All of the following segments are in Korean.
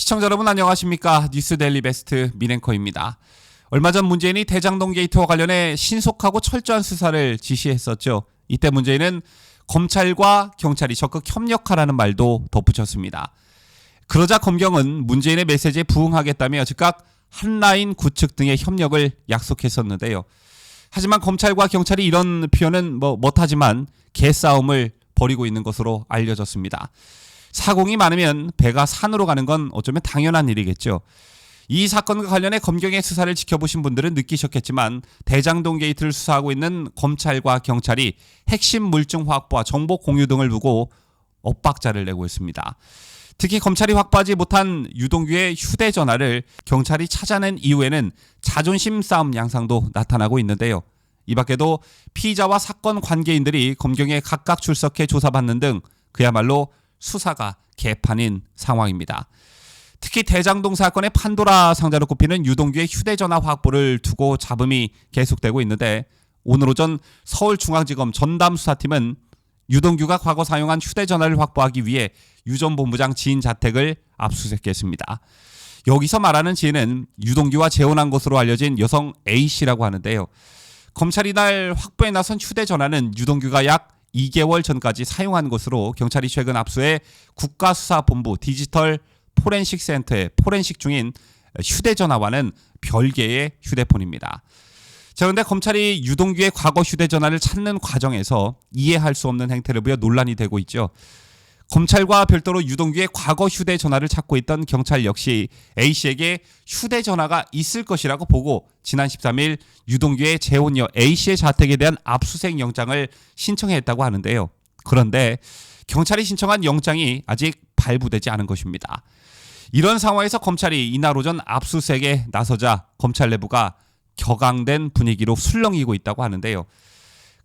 시청자 여러분 안녕하십니까? 뉴스 데일리 베스트 민앵커입니다. 얼마 전 문재인이 대장동 게이트와 관련해 신속하고 철저한 수사를 지시했었죠. 이때 문재인은 검찰과 경찰이 적극 협력하라는 말도 덧붙였습니다. 그러자 검경은 문재인의 메시지에 부응하겠다며 즉각 한라인 구축 등의 협력을 약속했었는데요. 하지만 검찰과 경찰이 이런 표현은 못하지만 개싸움을 벌이고 있는 것으로 알려졌습니다. 사공이 많으면 배가 산으로 가는 건 어쩌면 당연한 일이겠죠. 이 사건과 관련해 검경의 수사를 지켜보신 분들은 느끼셨겠지만 대장동 게이트를 수사하고 있는 검찰과 경찰이 핵심 물증 확보와 정보 공유 등을 두고 엇박자를 내고 있습니다. 특히 검찰이 확보하지 못한 유동규의 휴대전화를 경찰이 찾아낸 이후에는 자존심 싸움 양상도 나타나고 있는데요. 이 밖에도 피의자와 사건 관계인들이 검경에 각각 출석해 조사받는 등 그야말로 수사가 개판인 상황입니다. 특히 대장동 사건의 판도라 상자로 꼽히는 유동규의 휴대전화 확보를 두고 잡음이 계속되고 있는데 오늘 오전 서울중앙지검 전담수사팀은 유동규가 과거 사용한 휴대전화를 확보하기 위해 유 전 본부장 지인 자택을 압수수색했습니다. 여기서 말하는 지인은 유동규와 재혼한 것으로 알려진 여성 A씨라고 하는데요. 검찰이 날 확보에 나선 휴대전화는 유동규가 약 2개월 전까지 사용한 것으로 경찰이 최근 압수해 국가수사본부 디지털 포렌식 센터에 포렌식 중인 휴대전화와는 별개의 휴대폰입니다. 자, 그런데 검찰이 유동규의 과거 휴대전화를 찾는 과정에서 이해할 수 없는 행태를 보여 논란이 되고 있죠. 검찰과 별도로 유동규의 과거 휴대전화를 찾고 있던 경찰 역시 A씨에게 휴대전화가 있을 것이라고 보고 지난 13일 유동규의 재혼녀 A씨의 자택에 대한 압수수색 영장을 신청했다고 하는데요. 그런데 경찰이 신청한 영장이 아직 발부되지 않은 것입니다. 이런 상황에서 검찰이 이날 오전 압수수색에 나서자 검찰 내부가 격앙된 분위기로 술렁이고 있다고 하는데요.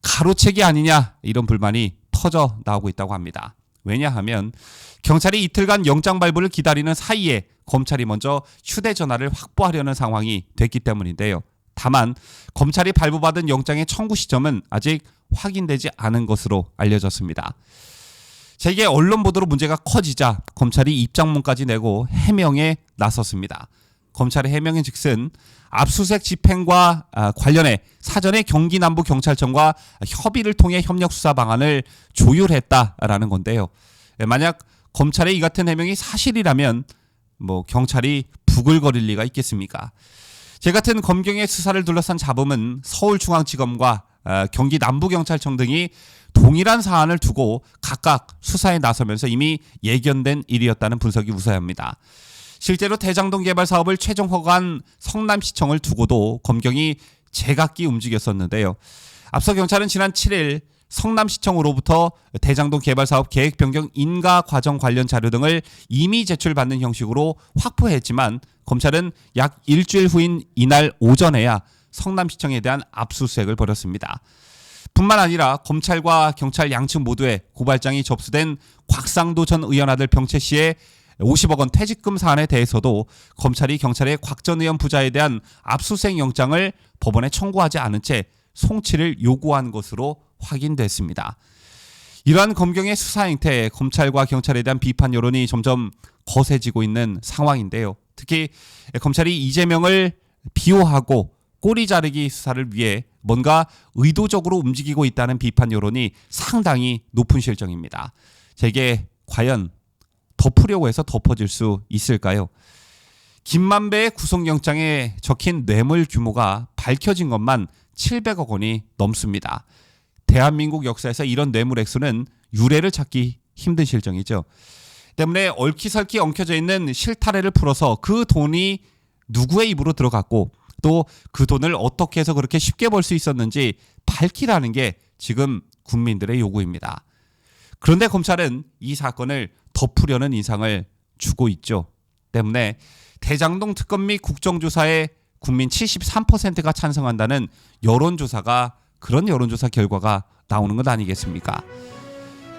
가로채기 아니냐 이런 불만이 터져 나오고 있다고 합니다. 왜냐하면 경찰이 이틀간 영장 발부를 기다리는 사이에 검찰이 먼저 휴대전화를 확보하려는 상황이 됐기 때문인데요. 다만 검찰이 발부받은 영장의 청구 시점은 아직 확인되지 않은 것으로 알려졌습니다. 자, 이게 언론 보도로 문제가 커지자 검찰이 입장문까지 내고 해명에 나섰습니다. 검찰의 해명인 즉슨 압수수색 집행과 관련해 사전에 경기남부경찰청과 협의를 통해 협력 수사 방안을 조율했다라는 건데요. 만약 검찰의 이 같은 해명이 사실이라면 경찰이 부글거릴 리가 있겠습니까? 제 같은 검경의 수사를 둘러싼 잡음은 서울중앙지검과 경기남부경찰청 등이 동일한 사안을 두고 각각 수사에 나서면서 이미 예견된 일이었다는 분석이 우세합니다. 실제로 대장동 개발 사업을 최종 허가한 성남시청을 두고도 검경이 제각기 움직였었는데요. 앞서 경찰은 지난 7일 성남시청으로부터 대장동 개발 사업 계획 변경 인가 과정 관련 자료 등을 이미 제출받는 형식으로 확보했지만 검찰은 약 일주일 후인 이날 오전에야 성남시청에 대한 압수수색을 벌였습니다. 뿐만 아니라 검찰과 경찰 양측 모두에 고발장이 접수된 곽상도 전 의원 아들 병채 씨의 50억 원 퇴직금 사안에 대해서도 검찰이 경찰의 곽 전 의원 부자에 대한 압수수색 영장을 법원에 청구하지 않은 채 송치를 요구한 것으로 확인됐습니다. 이러한 검경의 수사 행태에 검찰과 경찰에 대한 비판 여론이 점점 거세지고 있는 상황인데요. 특히 검찰이 이재명을 비호하고 꼬리 자르기 수사를 위해 뭔가 의도적으로 움직이고 있다는 비판 여론이 상당히 높은 실정입니다. 이게 과연 덮으려고 해서 덮어질 수 있을까요? 김만배의 구속영장에 적힌 뇌물 규모가 밝혀진 것만 700억 원이 넘습니다. 대한민국 역사에서 이런 뇌물 액수는 유례를 찾기 힘든 실정이죠. 때문에 얽히설키 엉켜져 있는 실타래를 풀어서 그 돈이 누구의 입으로 들어갔고 또 그 돈을 어떻게 해서 그렇게 쉽게 벌 수 있었는지 밝히라는 게 지금 국민들의 요구입니다. 그런데 검찰은 이 사건을 덮으려는 인상을 주고 있죠. 때문에 대장동 특검 및 국정조사에 국민 73%가 찬성한다는 여론조사가 그런 여론조사 결과가 나오는 것 아니겠습니까?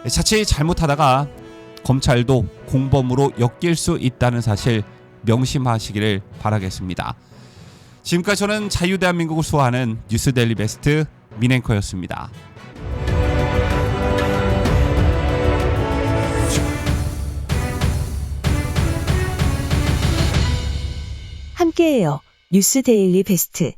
자칫 잘못하다가 검찰도 공범으로 엮일 수 있다는 사실 명심하시기를 바라겠습니다. 지금까지 저는 자유대한민국을 수호하는 뉴스 데일리 베스트 민앵커였습니다. 함께해요. 뉴스 데일리 베스트.